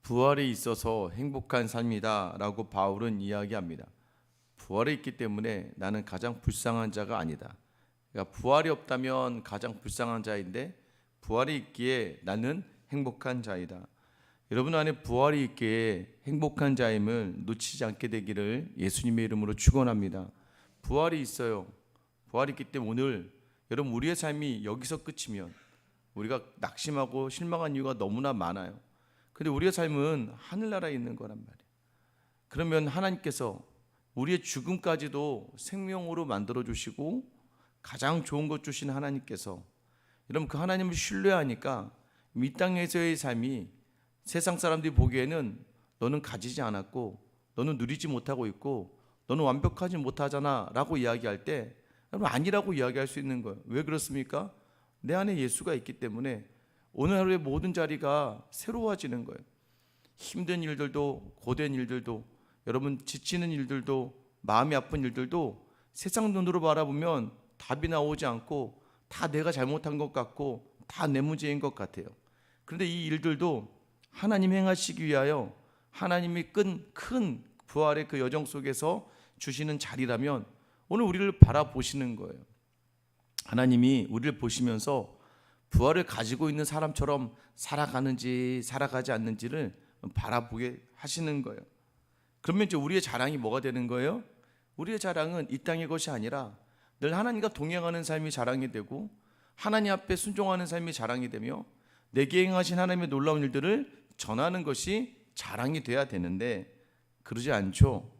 부활에 있어서 행복한 삶이다 라고 바울은 이야기합니다. 부활에 있기 때문에 나는 가장 불쌍한 자가 아니다. 그러니까 부활이 없다면 가장 불쌍한 자인데 부활이 있기에 나는 행복한 자이다. 여러분 안에 부활이 있기에 행복한 자임을 놓치지 않게 되기를 예수님의 이름으로 축원합니다. 부활이 있어요. 부활이 있기 때문에 오늘 여러분 우리의 삶이 여기서 끝이면 우리가 낙심하고 실망한 이유가 너무나 많아요. 근데 우리의 삶은 하늘나라에 있는 거란 말이에요. 그러면 하나님께서 우리의 죽음까지도 생명으로 만들어 주시고 가장 좋은 것 주신 하나님께서 여러분 그 하나님을 신뢰하니까 이 땅에서의 삶이 세상 사람들이 보기에는 너는 가지지 않았고 너는 누리지 못하고 있고 너는 완벽하지 못하잖아 라고 이야기할 때 여러분 아니라고 이야기할 수 있는 거예요. 왜 그렇습니까? 내 안에 예수가 있기 때문에 오늘 하루의 모든 자리가 새로워지는 거예요. 힘든 일들도 고된 일들도 여러분 지치는 일들도 마음이 아픈 일들도 세상 눈으로 바라보면 답이 나오지 않고 다 내가 잘못한 것 같고 다 내 문제인 것 같아요. 그런데 이 일들도 하나님 행하시기 위하여 하나님이 큰 부활의 그 여정 속에서 주시는 자리라면 오늘 우리를 바라보시는 거예요. 하나님이 우리를 보시면서 부활을 가지고 있는 사람처럼 살아가는지 살아가지 않는지를 바라보게 하시는 거예요. 그러면 이제 우리의 자랑이 뭐가 되는 거예요? 우리의 자랑은 이 땅의 것이 아니라 늘 하나님과 동행하는 삶이 자랑이 되고 하나님 앞에 순종하는 삶이 자랑이 되며 내게 행하신 하나님의 놀라운 일들을 전하는 것이 자랑이 돼야 되는데 그러지 않죠.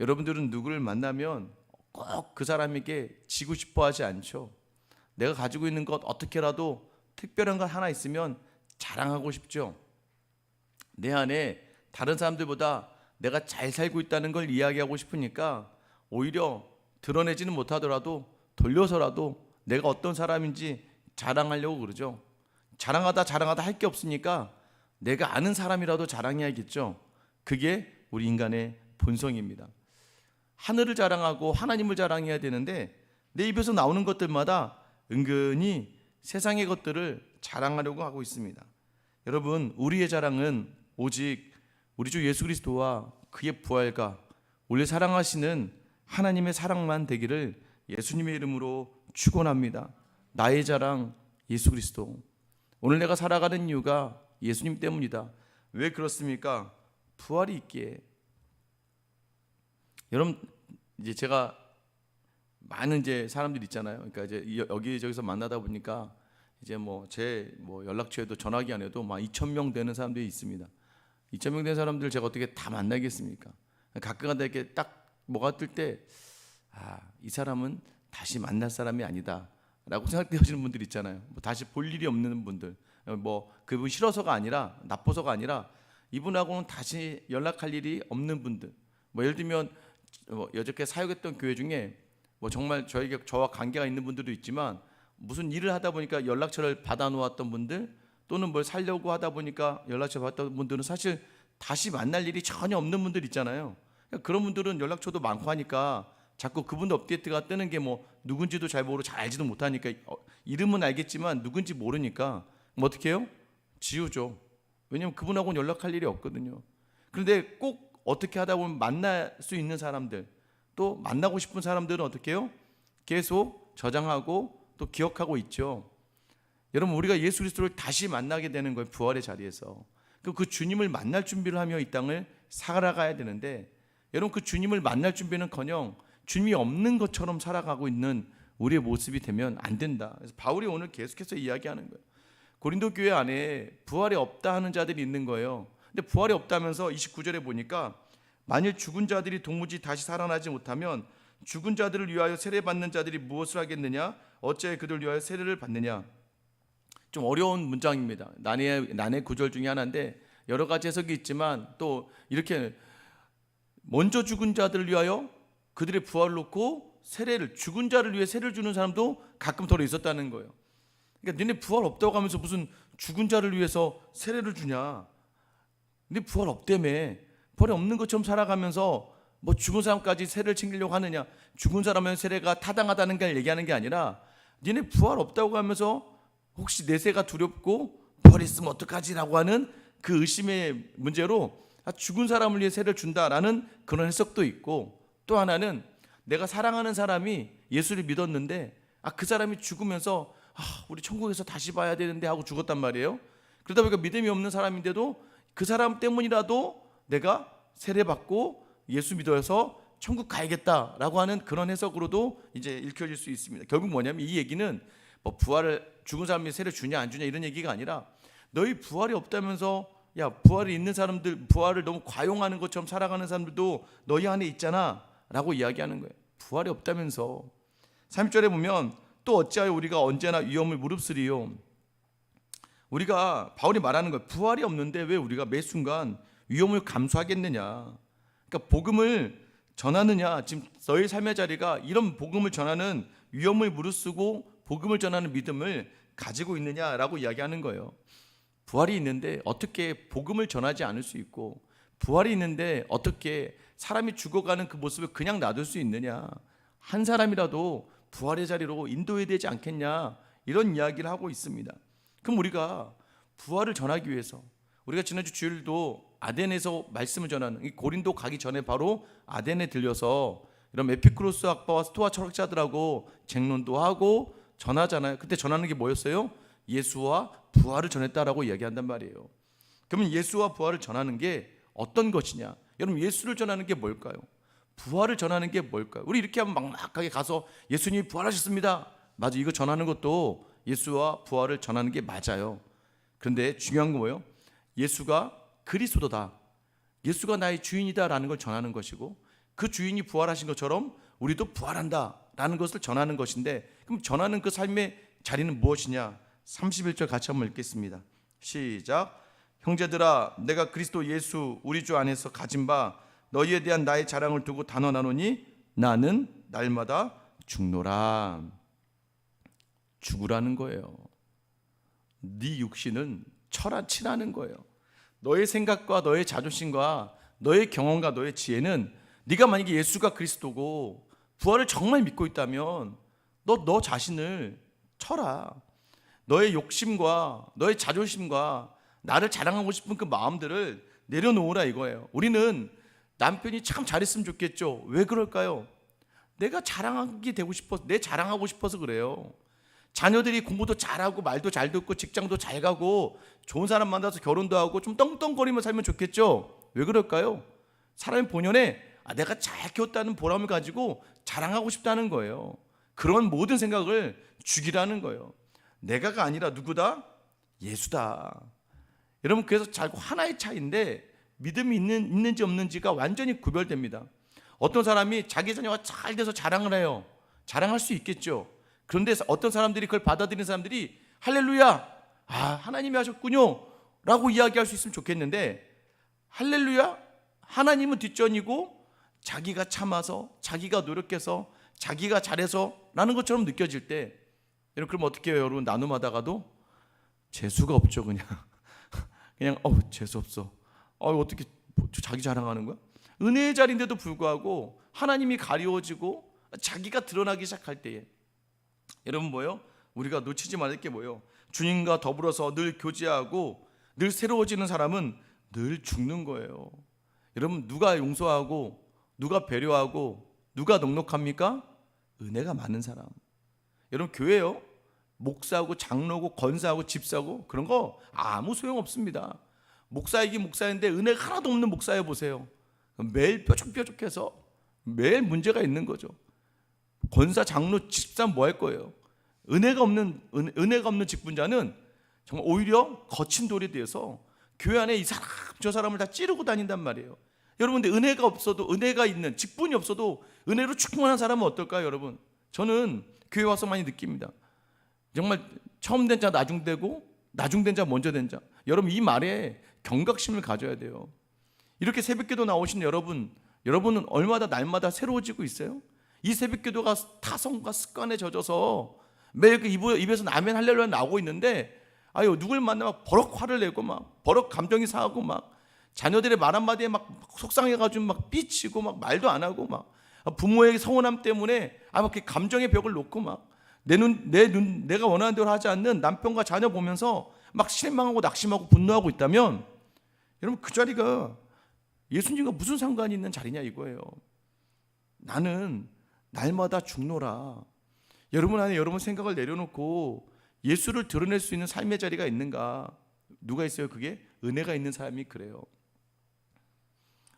여러분들은 누구를 만나면 꼭 그 사람에게 지고 싶어 하지 않죠. 내가 가지고 있는 것 어떻게라도 특별한 것 하나 있으면 자랑하고 싶죠. 내 안에 다른 사람들보다 내가 잘 살고 있다는 걸 이야기하고 싶으니까 오히려 드러내지는 못하더라도 돌려서라도 내가 어떤 사람인지 자랑하려고 그러죠. 자랑하다 할 게 없으니까 내가 아는 사람이라도 자랑해야겠죠. 그게 우리 인간의 본성입니다. 하늘을 자랑하고 하나님을 자랑해야 되는데 내 입에서 나오는 것들마다 은근히 세상의 것들을 자랑하려고 하고 있습니다. 여러분 우리의 자랑은 오직 우리 주 예수 그리스도와 그의 부활과 우리를 사랑하시는 하나님의 사랑만 되기를 예수님의 이름으로 축원합니다. 나의 자랑 예수 그리스도. 오늘 내가 살아가는 이유가 예수님 때문이다. 왜 그렇습니까? 부활이 있기에. 여러분 이제 제가 많은 이제 사람들 있잖아요. 그러니까 이제 여기저기서 만나다 보니까 이제 제 연락처에도 전화기 안 해도 막 2,000명 되는 사람들이 있습니다. 2,000명 되는 사람들 제가 어떻게 다 만나겠습니까? 가끔가다 이렇게 딱 뭐가 뜰 때 이 사람은 다시 만날 사람이 아니다라고 생각되시는 분들 있잖아요. 다시 볼 일이 없는 분들, 그분 싫어서가 아니라 나빠서가 아니라 이분하고는 다시 연락할 일이 없는 분들. 예를 들면 여태껏 사역했던 교회 중에 정말 저와 관계가 있는 분들도 있지만 무슨 일을 하다 보니까 연락처를 받아 놓았던 분들 또는 뭘 살려고 하다 보니까 연락처 받았던 분들은 사실 다시 만날 일이 전혀 없는 분들 있잖아요. 그런 분들은 연락처도 많고 하니까 자꾸 그분들 업데이트가 뜨는 게 누군지도 잘 모르고 잘 알지도 못하니까 이름은 알겠지만 누군지 모르니까 어떻게 해요? 지우죠. 왜냐하면 그분하고는 연락할 일이 없거든요. 그런데 꼭 어떻게 하다 보면 만날 수 있는 사람들 또 만나고 싶은 사람들은 어떻게 해요? 계속 저장하고 또 기억하고 있죠. 여러분 우리가 예수 그리스도를 다시 만나게 되는 거예요. 부활의 자리에서. 그 주님을 만날 준비를 하며 이 땅을 살아가야 되는데 여러분 그 주님을 만날 준비는커녕 주님이 없는 것처럼 살아가고 있는 우리의 모습이 되면 안 된다. 그래서 바울이 오늘 계속해서 이야기하는 거예요. 고린도 교회 안에 부활이 없다 하는 자들이 있는 거예요. 근데 부활이 없다면서 29절에 보니까 만일 죽은 자들이 도무지 다시 살아나지 못하면 죽은 자들을 위하여 세례받는 자들이 무엇을 하겠느냐? 어찌 그들을 위하여 세례를 받느냐? 좀 어려운 문장입니다. 난해 구절 중에 하나인데 여러 가지 해석이 있지만 또 이렇게 먼저 죽은 자들을 위하여 그들의 부활을 놓고 죽은 자를 위해 세례를 주는 사람도 가끔 덜어 있었다는 거예요. 그러니까 너네 부활 없다고 하면서 무슨 죽은 자를 위해서 세례를 주냐? 근데 부활 없다며. 부활이 없는 것처럼 살아가면서 죽은 사람까지 세례를 챙기려고 하느냐? 죽은 사람은 세례가 타당하다는 걸 얘기하는 게 아니라 너네 부활 없다고 하면서 혹시 내세가 두렵고 부활 있으면 어떡하지라고 하는 그 의심의 문제로 죽은 사람을 위해 세를 준다라는 그런 해석도 있고, 또 하나는 내가 사랑하는 사람이 예수를 믿었는데 그 사람이 죽으면서 우리 천국에서 다시 봐야 되는데 하고 죽었단 말이에요. 그러다 보니까 믿음이 없는 사람인데도 그 사람 때문이라도 내가 세례받고 예수 믿어서 천국 가야겠다라고 하는 그런 해석으로도 이제 읽혀질 수 있습니다. 결국 뭐냐면 이 얘기는 뭐 부활을 죽은 사람이 세례 주냐 안 주냐 이런 얘기가 아니라, 너희 부활이 없다면서 부활이 있는 사람들, 부활을 너무 과용하는 것처럼 살아가는 사람들도 너희 안에 있잖아 라고 이야기하는 거예요. 부활이 없다면서. 3절에 보면 또 어찌하여 우리가 언제나 위험을 무릅쓰리요. 우리가 바울이 말하는 거예요. 부활이 없는데 왜 우리가 매 순간 위험을 감수하겠느냐. 그러니까 복음을 전하느냐, 지금 너희 삶의 자리가 이런 복음을 전하는 위험을 무릅쓰고 복음을 전하는 믿음을 가지고 있느냐라고 이야기하는 거예요. 부활이 있는데 어떻게 복음을 전하지 않을 수 있고, 부활이 있는데 어떻게 사람이 죽어가는 그 모습을 그냥 놔둘 수 있느냐. 한 사람이라도 부활의 자리로 인도해야 되지 않겠냐, 이런 이야기를 하고 있습니다. 그럼 우리가 부활을 전하기 위해서, 우리가 지난주 주일도 아덴에서 말씀을 전하는, 이 고린도 가기 전에 바로 아덴에 들려서 이런 에피쿠로스 학파와 스토아 철학자들하고 쟁론도 하고 전하잖아요. 그때 전하는 게 뭐였어요? 예수와 부활을 전했다라고 이야기한단 말이에요. 그러면 예수와 부활을 전하는 게 어떤 것이냐? 여러분, 예수를 전하는 게 뭘까요? 부활을 전하는 게 뭘까요? 우리 이렇게 하면 막막하게 가서 예수님이 부활하셨습니다, 맞아, 이거 전하는 것도 예수와 부활을 전하는 게 맞아요. 그런데 중요한 건 뭐예요? 예수가 그리스도다, 예수가 나의 주인이다라는 걸 전하는 것이고, 그 주인이 부활하신 것처럼 우리도 부활한다라는 것을 전하는 것인데, 그럼 전하는 그 삶의 자리는 무엇이냐? 31절 같이 한번 읽겠습니다. 시작. 형제들아, 내가 그리스도 예수 우리 주 안에서 가진 바 너희에 대한 나의 자랑을 두고 단언하노니 나는 날마다 죽노라. 죽으라는 거예요. 네 육신은 치라는 거예요. 너의 생각과 너의 자존심과 너의 경험과 너의 지혜는, 네가 만약에 예수가 그리스도고 부활을 정말 믿고 있다면 너 자신을 쳐라. 너의 욕심과 너의 자존심과 나를 자랑하고 싶은 그 마음들을 내려놓으라 이거예요. 우리는 남편이 참 잘했으면 좋겠죠. 왜 그럴까요? 내가 자랑하게 되고 싶어서, 내 자랑하고 싶어서 그래요. 자녀들이 공부도 잘하고 말도 잘 듣고 직장도 잘 가고 좋은 사람 만나서 결혼도 하고 좀 떵떵거리며 살면 좋겠죠. 왜 그럴까요? 사람의 본연에 내가 잘 키웠다는 보람을 가지고 자랑하고 싶다는 거예요. 그런 모든 생각을 죽이라는 거예요. 내가가 아니라 누구다? 예수다. 여러분, 그래서 결국 하나의 차이인데 믿음이 있는지 없는지가 완전히 구별됩니다. 어떤 사람이 자기 자녀가 잘 돼서 자랑을 해요. 자랑할 수 있겠죠. 그런데 어떤 사람들이 그걸 받아들이는 사람들이 할렐루야, 하나님이 하셨군요 라고 이야기할 수 있으면 좋겠는데, 할렐루야, 하나님은 뒷전이고 자기가 참아서, 자기가 노력해서, 자기가 잘해서 라는 것처럼 느껴질 때, 여러분, 그럼 어떻게 해요? 여러분, 나눔하다가도 재수가 없죠. 그냥 재수 없어. 어떻게 자기 자랑하는 거야? 은혜의 자리인데도 불구하고 하나님이 가리워지고 자기가 드러나기 시작할 때에, 여러분 뭐예요? 우리가 놓치지 말을 게 뭐예요? 주님과 더불어서 늘 교제하고 늘 새로워지는 사람은 늘 죽는 거예요. 여러분, 누가 용서하고 누가 배려하고 누가 넉넉합니까? 은혜가 많은 사람. 여러분, 교회요, 목사하고 장로고 권사하고 집사고 그런 거 아무 소용없습니다. 목사이긴 목사인데 은혜가 하나도 없는 목사여 보세요. 매일 뾰족뾰족해서 매일 문제가 있는 거죠. 권사, 장로, 집사 뭐 할 거예요? 은혜가 없는 직분자는 정말 오히려 거친 돌이 되어서 교회 안에 이 사람 저 사람을 다 찌르고 다닌단 말이에요. 여러분, 근데 은혜가 없어도, 은혜가 있는 직분이 없어도 은혜로 충만한 사람은 어떨까요? 여러분, 저는 교회 와서 많이 느낍니다. 정말 처음 된 자 나중되고 나중된 자 먼저 된 자. 여러분, 이 말에 경각심을 가져야 돼요. 이렇게 새벽기도 나오신 여러분은 얼마나 날마다 새로워지고 있어요? 이 새벽기도가 타성과 습관에 젖어서 매일 그 입에서 아멘 할렐루야 나오고 있는데, 누굴 만나면 버럭 화를 내고 막 버럭 감정이 상하고 막 자녀들의 말 한마디에 막 속상해가지고 막 삐치고 막 말도 안 하고 막 부모의 서운함 때문에 막 감정의 벽을 놓고 막 내가 원하는 대로 하지 않는 남편과 자녀 보면서 막 실망하고 낙심하고 분노하고 있다면, 여러분 그 자리가 예수님과 무슨 상관이 있는 자리냐 이거예요. 나는 날마다 죽노라. 여러분 안에 여러분 생각을 내려놓고 예수를 드러낼 수 있는 삶의 자리가 있는가? 누가 있어요? 그게 은혜가 있는 사람이 그래요.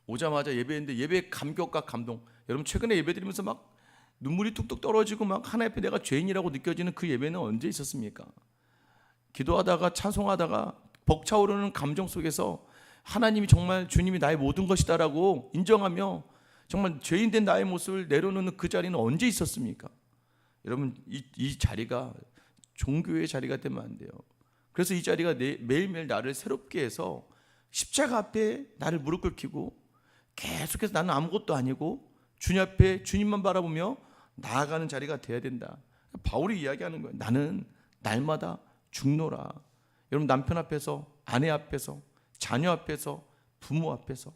오자마자 예배했는데 예배의 감격과 감동. 여러분 최근에 예배 드리면서 막 눈물이 뚝뚝 떨어지고 막 하나님 앞에 내가 죄인이라고 느껴지는 그 예배는 언제 있었습니까? 기도하다가 찬송하다가 벅차오르는 감정 속에서 하나님이 정말 주님이 나의 모든 것이다라고 인정하며 정말 죄인된 나의 모습을 내려놓는 그 자리는 언제 있었습니까? 여러분 이 자리가 종교의 자리가 되면 안 돼요. 그래서 이 자리가 매일매일 나를 새롭게 해서 십자가 앞에 나를 무릎 꿇히고 계속해서 나는 아무것도 아니고 주님 앞에 주님만 바라보며 나아가는 자리가 돼야 된다. 바울이 이야기하는 거예요. 나는 날마다 죽노라. 여러분 남편 앞에서, 아내 앞에서, 자녀 앞에서, 부모 앞에서,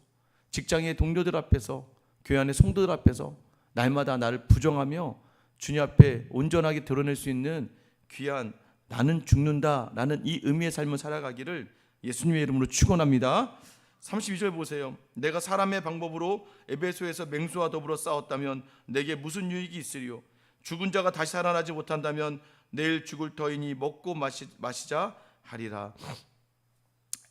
직장의 동료들 앞에서, 교회 안의 성도들 앞에서 날마다 나를 부정하며 주님 앞에 온전하게 드러낼 수 있는 귀한 나는 죽는다라는 이 의미의 삶을 살아가기를 예수님의 이름으로 축원합니다. 32절 보세요. 내가 사람의 방법으로 에베소에서 맹수와 더불어 싸웠다면 내게 무슨 유익이 있으리요? 죽은 자가 다시 살아나지 못한다면 내일 죽을 터이니 먹고 마시자 하리라.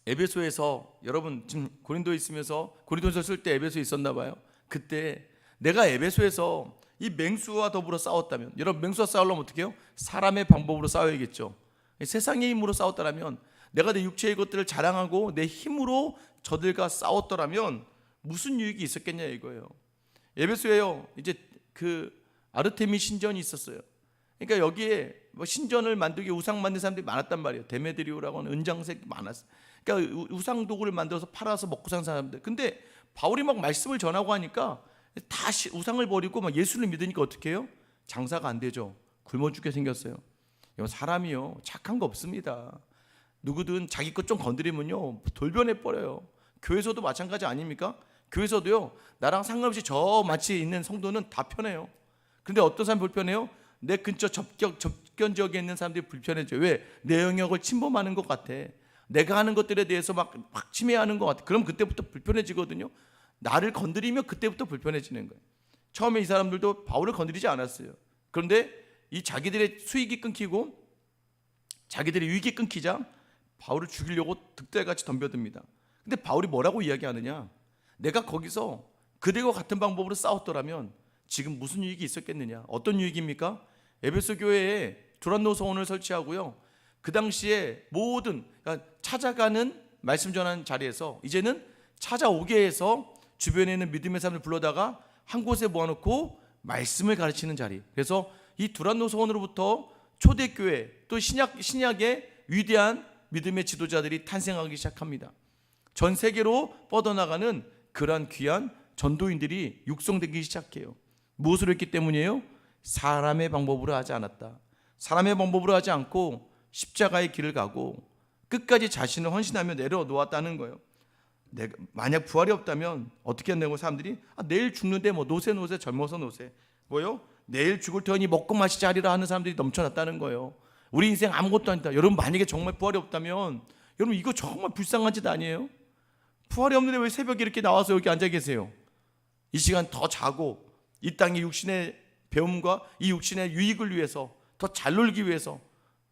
에베소에서 여러분 지금 고린도에 있으면서 고린도서 쓸 때 에베소에 있었나 봐요. 그때 내가 에베소에서 이 맹수와 더불어 싸웠다면, 여러분 맹수와 싸우려면 어떻게 해요? 사람의 방법으로 싸워야겠죠. 세상의 힘으로 싸웠다면, 내가 내 육체의 것들을 자랑하고 내 힘으로 저들과 싸웠더라면 무슨 유익이 있었겠냐 이거예요. 에베소에요 이제 그 아르테미 신전이 있었어요. 그러니까 여기에 뭐 신전을 만들기 우상 만든 사람들이 많았단 말이에요. 데메드리오라고 하는 은장색이 많았어요. 그러니까 우상 도구를 만들어서 팔아서 먹고 산 사람들. 근데 바울이 막 말씀을 전하고 하니까 다 우상을 버리고 막 예수를 믿으니까 어떻게 해요? 장사가 안 되죠. 굶어 죽게 생겼어요. 사람이요 착한 거 없습니다. 누구든 자기 것 좀 건드리면요 돌변해 버려요. 교회에서도 마찬가지 아닙니까? 교회에서도요 나랑 상관없이 저 마치 있는 성도는 다 편해요. 그런데 어떤 사람이 불편해요? 내 근처 접견 지역에 있는 사람들이 불편해져. 왜? 내 영역을 침범하는 것 같아. 내가 하는 것들에 대해서 막 침해하는 것 같아. 그럼 그때부터 불편해지거든요. 나를 건드리면 그때부터 불편해지는 거예요. 처음에 이 사람들도 바울을 건드리지 않았어요. 그런데 이 자기들의 수익이 끊기고 자기들의 유익이 끊기자 바울을 죽이려고 득달같이 덤벼듭니다. 근데 바울이 뭐라고 이야기하느냐? 내가 거기서 그들과 같은 방법으로 싸웠더라면 지금 무슨 유익이 있었겠느냐? 어떤 유익입니까? 에베소 교회에 두란노 서원을 설치하고요. 그 당시에 모든 그러니까 찾아가는 말씀 전하는 자리에서 이제는 찾아오게 해서 주변에 있는 믿음의 사람을 불러다가 한 곳에 모아놓고 말씀을 가르치는 자리. 그래서 이 두란노 서원으로부터 초대교회 또 신약의 위대한 믿음의 지도자들이 탄생하기 시작합니다. 전 세계로 뻗어나가는 그러한 귀한 전도인들이 육성되기 시작해요. 무엇으로 했기 때문이에요? 사람의 방법으로 하지 않았다. 사람의 방법으로 하지 않고 십자가의 길을 가고 끝까지 자신을 헌신하며 내려놓았다는 거예요. 내가 만약 부활이 없다면 어떻게 한다고 사람들이 내일 죽는데 뭐 노세 젊어서 노세 뭐요? 내일 죽을 터니 먹고 마시자 하리라 하는 사람들이 넘쳐났다는 거예요. 우리 인생 아무것도 아니다. 여러분 만약에 정말 부활이 없다면 여러분 이거 정말 불쌍한 짓 아니에요? 부활이 없는데 왜 새벽에 이렇게 나와서 여기 앉아 계세요? 이 시간 더 자고 이 땅의 육신의 배움과 이 육신의 유익을 위해서 더 잘 놀기 위해서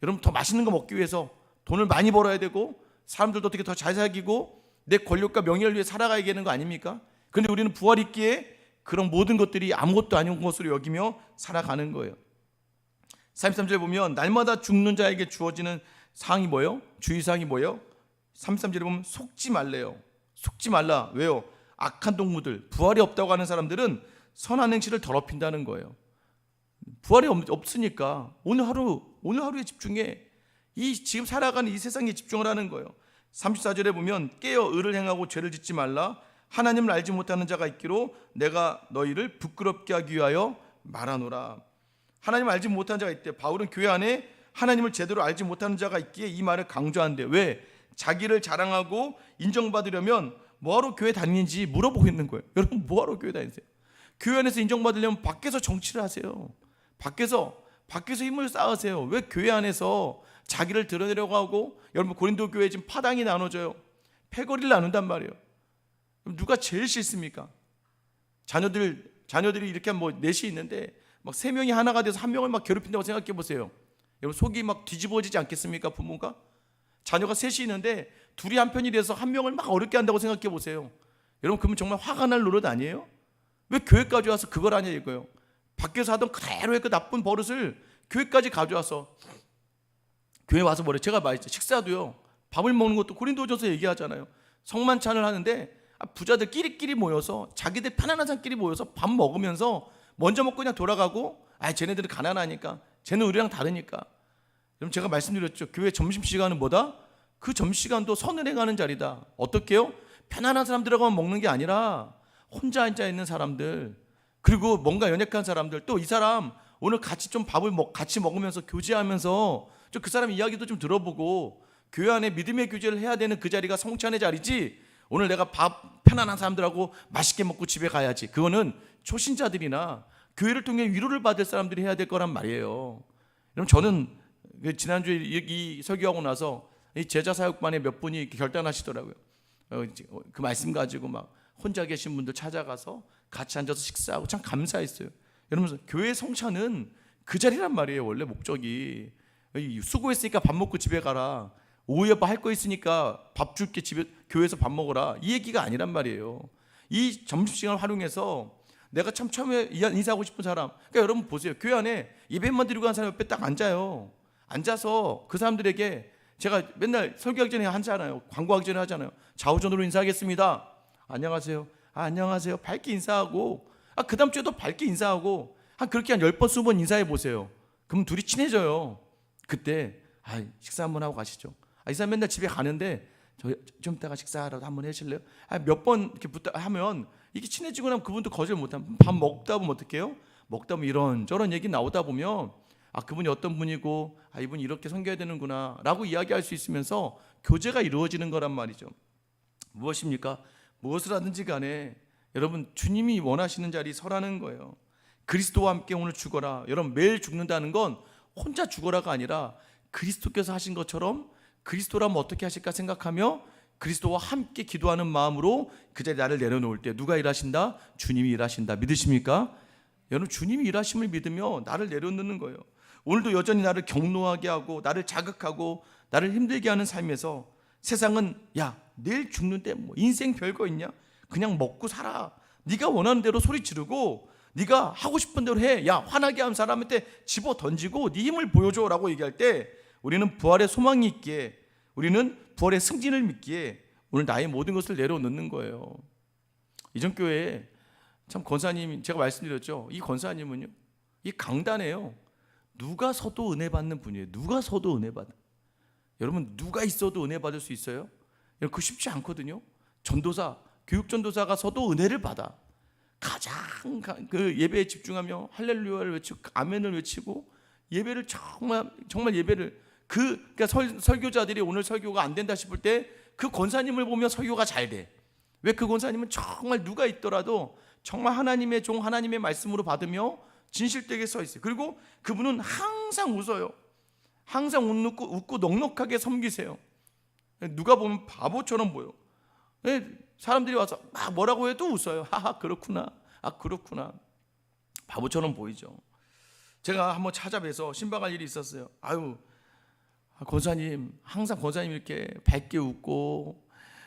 여러분 더 맛있는 거 먹기 위해서 돈을 많이 벌어야 되고 사람들도 어떻게 더 잘 사귀고 내 권력과 명예를 위해 살아가야 되는 거 아닙니까? 그런데 우리는 부활이 있기에 그런 모든 것들이 아무것도 아닌 것으로 여기며 살아가는 거예요. 33절에 보면 날마다 죽는 자에게 주어지는 사항이 뭐예요? 주의사항이 뭐예요? 33절에 보면 속지 말래요. 속지 말라. 왜요? 악한 동무들, 부활이 없다고 하는 사람들은 선한 행실을 더럽힌다는 거예요. 부활이 없으니까 오늘 하루에 집중해. 이 지금 살아가는 이 세상에 집중을 하는 거예요. 34절에 보면 깨어 의를 행하고 죄를 짓지 말라. 하나님을 알지 못하는 자가 있기로 내가 너희를 부끄럽게 하기 위하여 말하노라. 하나님을 알지 못하는 자가 있대. 바울은 교회 안에 하나님을 제대로 알지 못하는 자가 있기에 이 말을 강조한대. 왜? 자기를 자랑하고 인정받으려면 뭐하러 교회 다니는지 물어보고 있는 거예요. 여러분 뭐하러 교회 다니세요? 교회 안에서 인정받으려면 밖에서 정치를 하세요. 밖에서 힘을 쌓으세요. 왜 교회 안에서 자기를 드러내려고 하고, 여러분 고린도 교회 지금 파당이 나눠져요. 패거리를 나눈단 말이에요. 그럼 누가 제일 싫습니까? 자녀들이 이렇게 뭐 넷이 있는데 막 세 명이 하나가 돼서 한 명을 막 괴롭힌다고 생각해 보세요. 여러분 속이 막 뒤집어지지 않겠습니까? 부모가 자녀가 셋이 있는데 둘이 한 편이 돼서 한 명을 막 어렵게 한다고 생각해 보세요. 여러분 그러면 정말 화가 날 노릇 아니에요? 왜 교회까지 와서 그걸 하냐 이거예요. 밖에서 하던 그대로의 그 나쁜 버릇을 교회까지 가져와서 교회 와서 뭐래? 제가 말했죠. 식사도요. 밥을 먹는 것도 고린도전서 얘기하잖아요. 성만찬을 하는데 부자들 끼리끼리 모여서 자기들 편안한 사람끼리 모여서 밥 먹으면서 먼저 먹고 그냥 돌아가고 쟤네들은 가난하니까 쟤는 우리랑 다르니까. 여러분 제가 말씀드렸죠. 교회 점심시간은 뭐다? 그 점심시간도 선을 행하는 자리다. 어떻게 해요? 편안한 사람들하고만 먹는 게 아니라 혼자 앉아있는 사람들 그리고 뭔가 연약한 사람들 또 이 사람 오늘 같이 좀 밥을 같이 먹으면서 교제하면서 좀 그 사람 이야기도 좀 들어보고 교회 안에 믿음의 교제를 해야 되는 그 자리가 성찬의 자리지 오늘 내가 밥 편안한 사람들하고 맛있게 먹고 집에 가야지 그거는 초신자들이나 교회를 통해 위로를 받을 사람들이 해야 될 거란 말이에요. 그럼 저는 지난주에 이 설교하고 나서 이 제자사역반에 몇 분이 결단하시더라고요. 그 말씀 가지고 막 혼자 계신 분들 찾아가서 같이 앉아서 식사하고 참 감사했어요. 여러분 교회 성찬은 그 자리란 말이에요. 원래 목적이 수고했으니까 밥 먹고 집에 가라. 오후에 할 거 있으니까 밥 줄게 집에 교회에서 밥 먹어라. 이 얘기가 아니란 말이에요. 이 점심시간을 활용해서 내가 참 처음에 인사하고 싶은 사람 그러니까 여러분 보세요. 교회 안에 예배만 드리고 간 사람 옆에 딱 앉아요. 앉아서 그 사람들에게 제가 맨날 설교하기 전에 하잖아요. 광고하기 전에 하잖아요. 좌우전으로 인사하겠습니다. 안녕하세요. 안녕하세요. 밝게 인사하고 그 다음 주에도 밝게 인사하고 그렇게 한 10번 20번 인사해 보세요. 그럼 둘이 친해져요. 그때 식사 한번 하고 가시죠. 이 사람 맨날 집에 가는데 저 좀 이따가 식사하라도 한번 해실래요? 몇 번 이렇게 하면 이게 친해지고 나면 그분도 거절 못하면 밥 먹다 보면 어떻게 해요? 먹다 보면 이런저런 얘기 나오다 보면 그분이 어떤 분이고 이분이 이렇게 섬겨야 되는구나 라고 이야기할 수 있으면서 교제가 이루어지는 거란 말이죠. 무엇입니까? 무엇을 하든지 간에 여러분 주님이 원하시는 자리에 서라는 거예요. 그리스도와 함께 오늘 죽어라. 여러분 매일 죽는다는 건 혼자 죽어라가 아니라 그리스도께서 하신 것처럼 그리스도라면 어떻게 하실까 생각하며 그리스도와 함께 기도하는 마음으로 그 자리에 나를 내려놓을 때 누가 일하신다? 주님이 일하신다. 믿으십니까? 여러분 주님이 일하심을 믿으며 나를 내려놓는 거예요. 오늘도 여전히 나를 격노하게 하고 나를 자극하고 나를 힘들게 하는 삶에서 세상은 내일 죽는데 뭐 인생 별거 있냐? 그냥 먹고 살아. 네가 원하는 대로 소리 지르고 네가 하고 싶은 대로 해. 화나게 한 사람한테 집어 던지고 네 힘을 보여줘 라고 얘기할 때 우리는 부활의 소망이 있기에 우리는 부활의 승진을 믿기에 오늘 나의 모든 것을 내려놓는 거예요. 이전 교회에 참 권사님 제가 말씀드렸죠. 이 권사님은요 이 강단에요 누가 서도 은혜 받는 분이에요. 누가 서도 은혜 받아. 여러분 누가 있어도 은혜 받을 수 있어요? 그거 쉽지 않거든요. 전도사 교육 전도사가 서도 은혜를 받아. 가장 그 예배에 집중하며 할렐루야를 외치고 아멘을 외치고 예배를 정말 예배를 그러니까 설교자들이 오늘 설교가 안 된다 싶을 때 그 권사님을 보면 설교가 잘 돼. 왜? 그 권사님은 정말 누가 있더라도 정말 하나님의 종 하나님의 말씀으로 받으며 진실되게 서 있어요. 그리고 그분은 항상 웃어요. 항상 웃고 넉넉하게 섬기세요. 누가 보면 바보처럼 보여. 사람들이 와서 막 뭐라고 해도 웃어요. 그렇구나. 그렇구나. 바보처럼 보이죠. 제가 한번 찾아뵈서 신방할 일이 있었어요. 권사님 항상 권사님 이렇게 밝게 웃고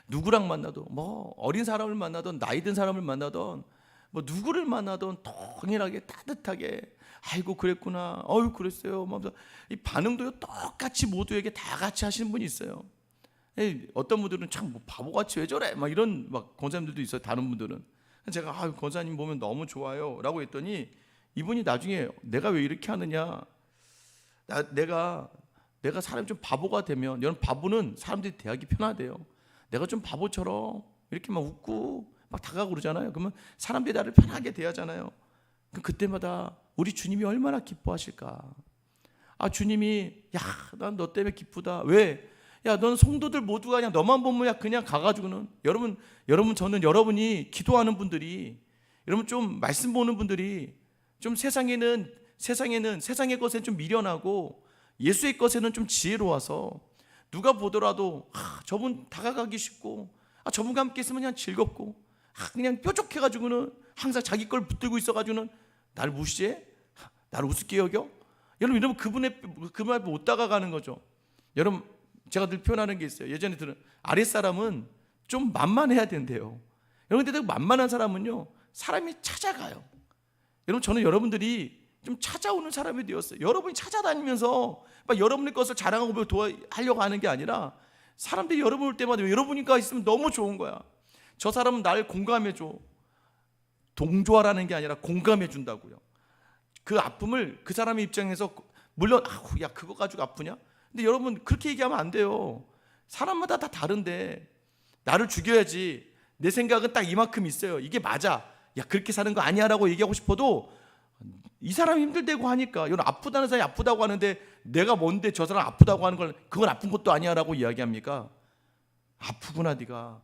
누구랑 만나도 뭐 어린 사람을 만나던 나이 든 사람을 만나던 뭐 누구를 만나던 동일하게 따뜻하게 아이고 그랬구나. 그랬어요. 이 반응도요 똑같이 모두에게 다 같이 하시는 분이 있어요. 어떤 분들은 참 뭐 바보같이 왜 저래 막 이런 권사님들도 있어요. 다른 분들은 제가 권사님 보면 너무 좋아요 라고 했더니 이분이 나중에 내가 왜 이렇게 하느냐, 내가 사람이 좀 바보가 되면, 여러분 바보는 사람들이 대하기 편하대요. 내가 좀 바보처럼 이렇게 막 웃고 막 다가가고 그러잖아요. 그러면 사람들이 나를 편하게 대하잖아요. 그때마다 우리 주님이 얼마나 기뻐하실까. 주님이 난 너 때문에 기쁘다. 왜? 넌 성도들 모두가 그냥 너만 보면 그냥 가가지고는, 여러분 저는 여러분이 기도하는 분들이, 여러분 좀 말씀 보는 분들이 좀 세상의 것에는 좀 미련하고 예수의 것에는 좀 지혜로워서 누가 보더라도 저분 다가가기 쉽고 저분과 함께 있으면 그냥 즐겁고 그냥 뾰족해가지고는 항상 자기 걸 붙들고 있어가지고는 나를 무시해? 나를 우습게 여겨? 여러분 이러면 그분 앞에 못 다가가는 거죠. 여러분 제가 늘 표현하는 게 있어요. 예전에 들은 아랫사람은 좀 만만해야 된대요. 여러분 근데 만만한 사람은요 사람이 찾아가요. 여러분 저는 여러분들이 좀 찾아오는 사람이 되었어요. 여러분이 찾아다니면서 막 여러분의 것을 자랑하고 하려고 하는 게 아니라 사람들이 여러분 올 때마다 여러분이가 있으면 너무 좋은 거야. 저 사람은 날 공감해줘. 동조하라는 게 아니라 공감해준다고요. 그 아픔을 그 사람의 입장에서 물론 야 그거 가지고 아프냐? 근데 여러분 그렇게 얘기하면 안 돼요. 사람마다 다 다른데 나를 죽여야지 내 생각은 딱 이만큼 있어요. 이게 맞아. 야 그렇게 사는 거 아니야 라고 얘기하고 싶어도 이 사람이 힘들다고 하니까 여러분 아프다는 사람이 아프다고 하는데 내가 뭔데 저 사람 아프다고 하는 걸 그건 아픈 것도 아니야 라고 이야기합니까? 아프구나 네가.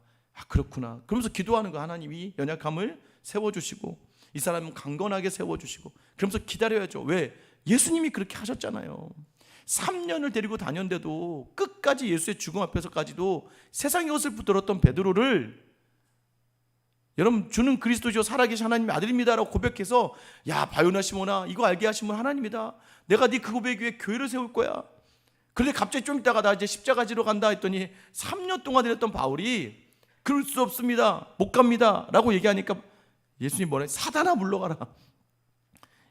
그렇구나. 그러면서 기도하는 거 하나님이 연약함을 세워주시고 이 사람은 강건하게 세워주시고 그러면서 기다려야죠. 왜? 예수님이 그렇게 하셨잖아요. 3년을 데리고 다녔는데도 끝까지 예수의 죽음 앞에서까지도 세상의 것을 붙들었던 베드로를 여러분 주는 그리스도시요 살아계신 하나님의 아들입니다라고 고백해서 야 바요나 시몬아 이거 알게 하신 분 하나님이다. 내가 네 그 고백 위에 교회를 세울 거야. 그런데 갑자기 좀 있다가 나 이제 십자가 지러 간다 했더니 3년 동안 데렸던 바울이 그럴 수 없습니다. 못 갑니다 라고 얘기하니까 예수님이 뭐래? 사단아 물러가라.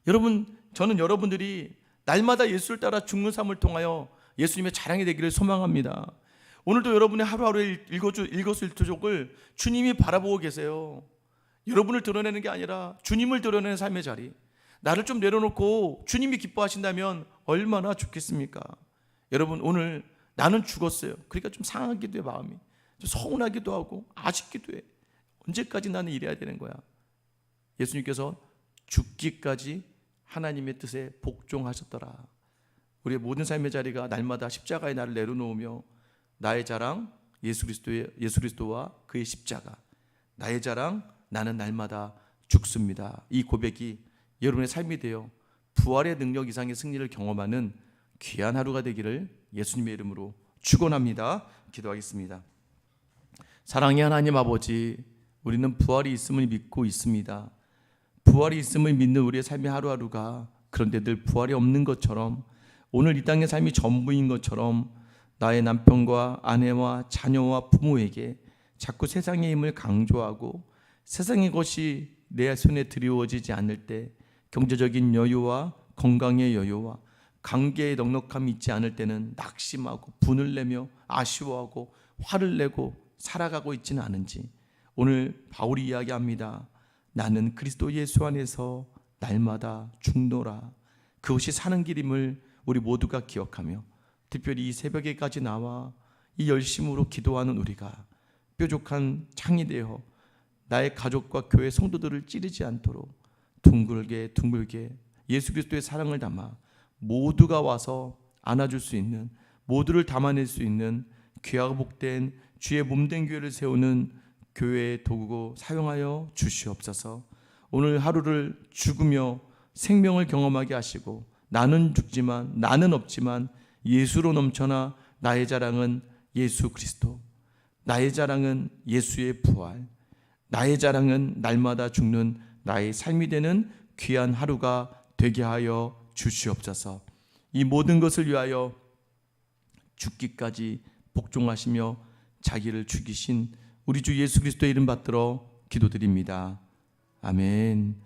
여러분 저는 여러분들이 날마다 예수를 따라 죽는 삶을 통하여 예수님의 자랑이 되기를 소망합니다. 오늘도 여러분의 하루하루의 일거수일투족을 주님이 바라보고 계세요. 여러분을 드러내는 게 아니라 주님을 드러내는 삶의 자리. 나를 좀 내려놓고 주님이 기뻐하신다면 얼마나 좋겠습니까? 여러분 오늘 나는 죽었어요. 그러니까 좀 상하기도 해 마음이. 좀 서운하기도 하고 아쉽기도 해. 언제까지 나는 이래야 되는 거야? 예수님께서 죽기까지 하나님의 뜻에 복종하셨더라. 우리의 모든 삶의 자리가 날마다 십자가에 나를 내려놓으며 나의 자랑 예수 그리스도와 그의 십자가, 나의 자랑 나는 날마다 죽습니다. 이 고백이 여러분의 삶이 되어 부활의 능력 이상의 승리를 경험하는 귀한 하루가 되기를 예수님의 이름으로 축원합니다. 기도하겠습니다. 사랑의 하나님 아버지, 우리는 부활이 있음을 믿고 있습니다. 부활이 있음을 믿는 우리의 삶의 하루하루가 그런데 늘 부활이 없는 것처럼 오늘 이 땅의 삶이 전부인 것처럼 나의 남편과 아내와 자녀와 부모에게 자꾸 세상의 힘을 강조하고 세상의 것이 내 손에 드리워지지 않을 때 경제적인 여유와 건강의 여유와 관계의 넉넉함이 있지 않을 때는 낙심하고 분을 내며 아쉬워하고 화를 내고 살아가고 있지는 않은지 오늘 바울이 이야기합니다. 나는 그리스도 예수 안에서 날마다 죽노라. 그것이 사는 길임을 우리 모두가 기억하며 특별히 이 새벽에까지 나와 이 열심으로 기도하는 우리가 뾰족한 창이 되어 나의 가족과 교회 성도들을 찌르지 않도록 둥글게 예수 그리스도의 사랑을 담아 모두가 와서 안아줄 수 있는, 모두를 담아낼 수 있는 귀하고 복된 주의 몸된 교회를 세우는 교회의 도구로 사용하여 주시옵소서. 오늘 하루를 죽으며 생명을 경험하게 하시고 나는 죽지만 나는 없지만 예수로 넘쳐나 나의 자랑은 예수 그리스도, 나의 자랑은 예수의 부활, 나의 자랑은 날마다 죽는 나의 삶이 되는 귀한 하루가 되게 하여 주시옵소서. 이 모든 것을 위하여 죽기까지 복종하시며 자기를 죽이신 우리 주 예수 그리스도의 이름 받들어 기도드립니다. 아멘.